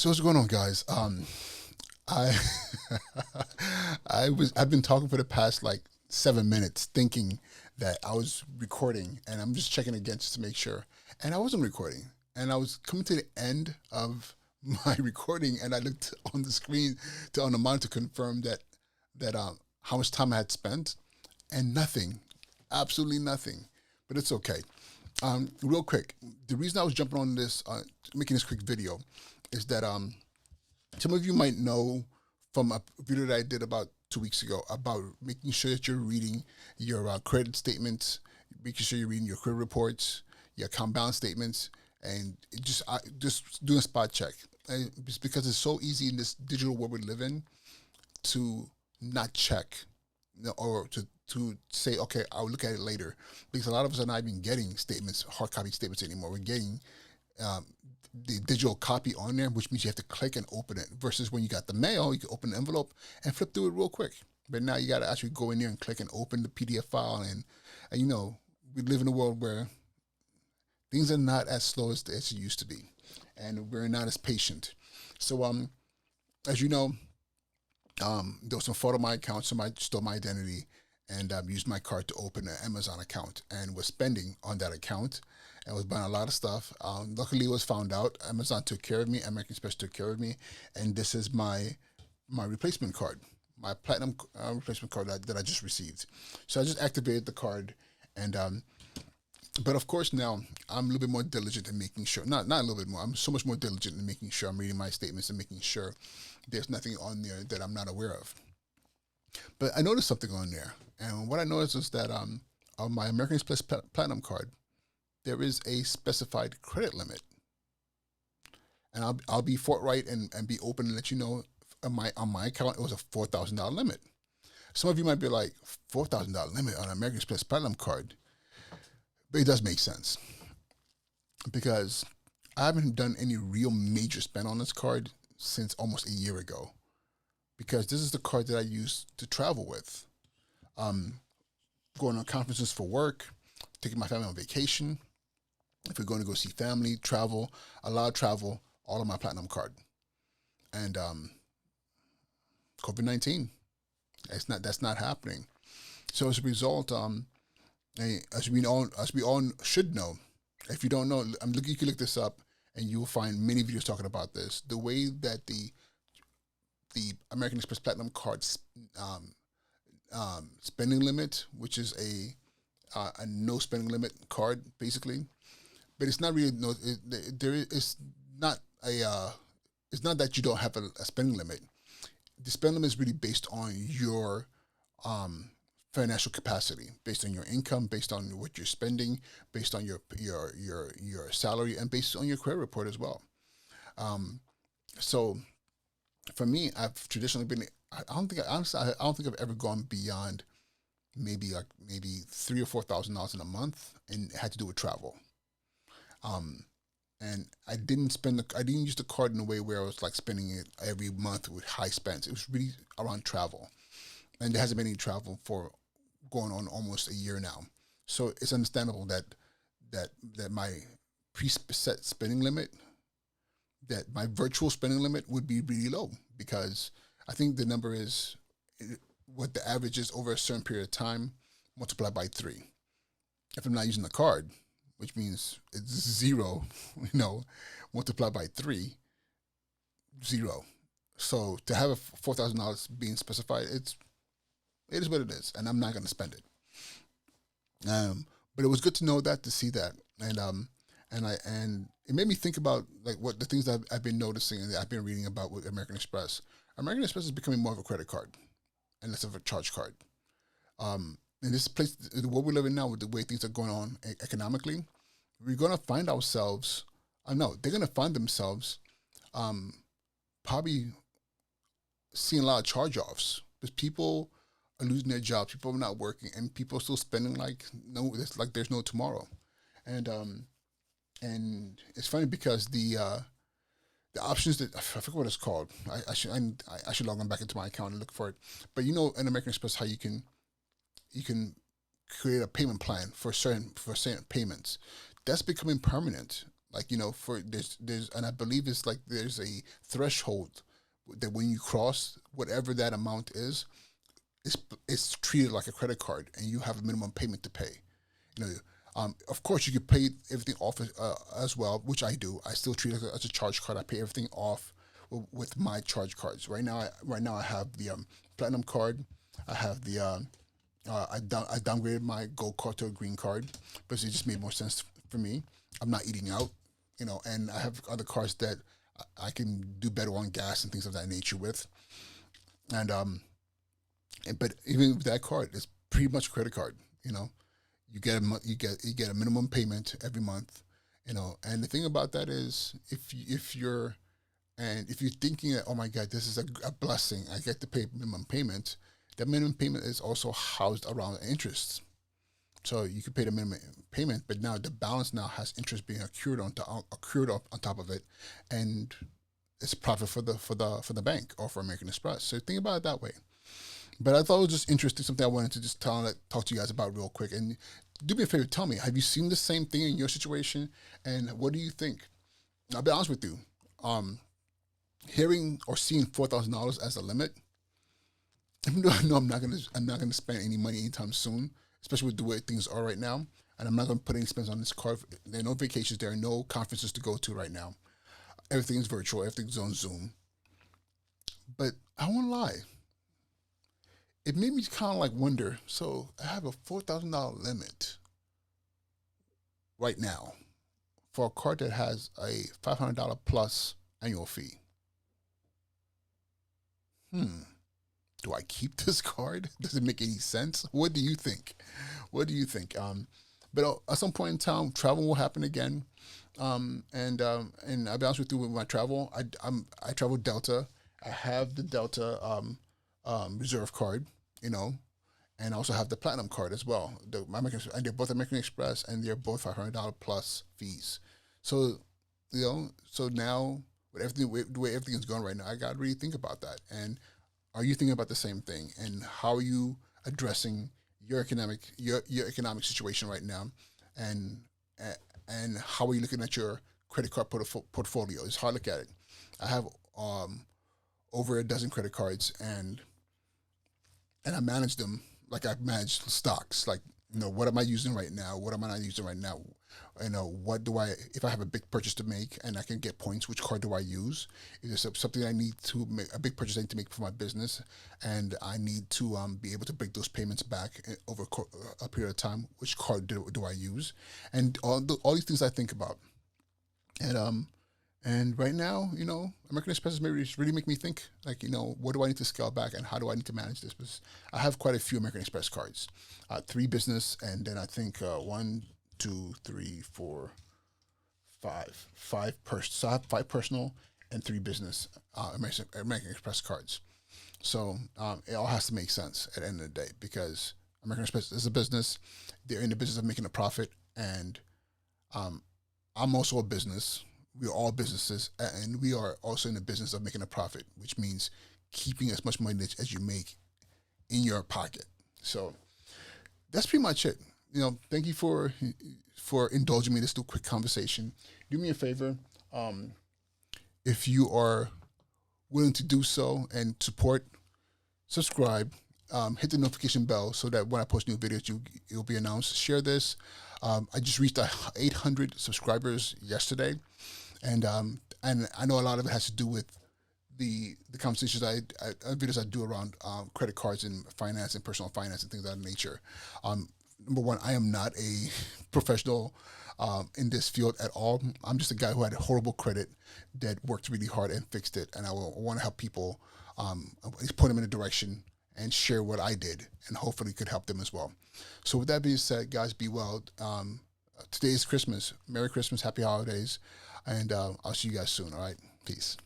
So what's going on, guys? I I've been talking for the past like 7 minutes, thinking that I was recording, and I'm just checking again just to make sure. And I wasn't recording, and I was coming to the end of my recording, and I looked on the screen on the monitor to confirm that how much time I had spent, and nothing, absolutely nothing. But it's okay. Real quick, the reason I was jumping on this, making this quick video, is that some of you might know from a video that I did about 2 weeks ago about making sure that you're reading your credit statements, making sure you're reading your credit reports, your account balance statements, and just doing a spot check. And it's because it's so easy in this digital world we live in to not check, or to say, okay, I'll look at it later, because a lot of us are not even getting statements, hard copy statements anymore. We're getting um, the digital copy on there, which means you have to click and open it. Versus when you got the mail, you can open the envelope and flip through it real quick. But now you got to actually go in there and click and open the PDF file, and we live in a world where things are not as slow as it used to be, and we're not as patient. So as you know, there was some fraud on my account. Somebody stole my identity and used my card to open an Amazon account and was spending on that account and was buying a lot of stuff. Luckily, it was found out. Amazon took care of me. American Express took care of me, and this is my replacement card, my platinum replacement card that I just received. So I just activated the card, and but of course now I'm a little bit more diligent in making sure. Not a little bit more. I'm so much more diligent in making sure I'm reading my statements and making sure there's nothing on there that I'm not aware of. But I noticed something on there, and what I noticed is that on my American Express Platinum card, there is a specified credit limit, and I'll be forthright and be open and let you know. On my account, it was a $4,000 limit. Some of you might be like, $4,000 limit on an American Express Platinum card, but it does make sense because I haven't done any real major spend on this card since almost a year ago, because this is the card that I use to travel with. Um, Going on conferences for work, taking my family on vacation. If we're going to go see family, travel, a lot of travel, all on my platinum card. And COVID-19, that's not happening. So as a result, as we all should know, if you don't know, you can look this up, and you will find many videos talking about this. The way that the American Express Platinum card's spending limit, which is a no spending limit card, basically, but it's not really no. There is not a. It's not that you don't have a spending limit. The spending limit is really based on your um, financial capacity, based on your income, based on what you're spending, based on your salary, and based on your credit report as well. Um, so for me, I've traditionally been. I don't think honestly, I don't think I've ever gone beyond maybe $3,000 or $4,000 in a month, and it had to do with travel. Um, and I didn't use the card in a way where I was like spending it every month with high spends. It was really around travel, and there hasn't been any travel for going on almost a year now. So it's understandable that my preset spending limit, that my virtual spending limit would be really low, because I think the number is what the average is over a certain period of time multiplied by three. If I'm not using the card, which means it's zero, multiplied by three, zero. So to have a $4,000 being specified, it is what it is, and I'm not going to spend it. But it was good to know that, to see that, and it made me think about like what the things that I've been noticing and that I've been reading about with American Express. American Express is becoming more of a credit card and less of a charge card. In this place, the world we live in now, with the way things are going on economically, we're going to find ourselves. I know they're going to find themselves um, probably seeing a lot of charge offs, because people are losing their jobs, people are not working, and people are still spending like no, it's like there's no tomorrow. And and it's funny because the options that I forget what it's called. I should log on back into my account and look for it. But in American Express, how you can create a payment plan for certain payments. That's becoming permanent. Like, for there's and I believe it's like there's a threshold that when you cross whatever that amount is, it's it's treated like a credit card, and you have a minimum payment to pay. You know, of course, you could pay everything off as well, which I do. I still treat it as a charge card. I pay everything off with my charge cards. Right now, I have the platinum card. I have the I downgraded my gold card to a green card because it just made more sense for me. I'm not eating out, and I have other cards that I can do better on gas and things of that nature with. And but even with that card, it's pretty much a credit card. You know, you get a minimum payment every month. And the thing about that is, if you're thinking that, oh my God, this is a blessing, I get to pay minimum payment. That minimum payment is also housed around interest. So you could pay the minimum payment, but now the balance now has interest being accrued up on top of it, and it's profit for the bank or for American Express. So think about it that way. But I thought it was just interesting, something I wanted to just talk to you guys about real quick. And do me a favor, tell me, have you seen the same thing in your situation, and what do you think? I'll be honest with you. Um, Hearing or seeing $4,000 as a limit, even though I know I'm not gonna spend any money anytime soon, especially with the way things are right now, and I'm not gonna put any expense on this card. There are no vacations, there are no conferences to go to right now. Everything is virtual, everything's on Zoom. But I won't lie, it made me kind of like wonder. So I have a $4,000 limit right now for a card that has a $500 plus annual fee. Hmm. Do I keep this card? Does it make any sense? What do you think? What do you think? But at some point in time, travel will happen again. And I'll be honest with you, with my travel, I travel Delta. I have the Delta reserve card, you know, and I also have the platinum card as well. And they're both American Express, and they're both $500 plus fees. So, so now with the way everything is going right now, I got to really think about that. And are you thinking about the same thing? And how are you addressing your economic situation right now? And and how are you looking at your credit card portfolio? It's hard to look at it. I have over a dozen credit cards, and I manage them like I manage stocks. Like, what am I using right now? What am I not using right now? What do I, if I have a big purchase to make and I can get points, which card do I use? If there's something I need to make, a big purchase I need to make for my business, and I need to be able to break those payments back over a period of time, which card do I use? And all these things I think about. And right now, American Express has really make me think, like, what do I need to scale back and how do I need to manage this? Because I have quite a few American Express cards, three business, and then I think one, two, three, four, so I have five personal and three business American Express cards. So it all has to make sense at the end of the day, because American Express is a business. They're in the business of making a profit, and um, I'm also a business. We're all businesses, and we are also in the business of making a profit, which means keeping as much money as you make in your pocket. So that's pretty much it. Thank you for indulging me in this little quick conversation. Do me a favor, if you are willing to do so and support, subscribe, hit the notification bell so that when I post new videos, it'll be announced. Share this. I just reached 800 subscribers yesterday, and I know a lot of it has to do with the conversations videos I do around credit cards and finance and personal finance and things of that nature. Number one, I am not a professional in this field at all. I'm just a guy who had horrible credit that worked really hard and fixed it, and I want to help people, at least point them in a direction and share what I did, and hopefully could help them as well. So with that being said, guys, be well. Today is Christmas. Merry Christmas, Happy Holidays, and I'll see you guys soon. All right, peace.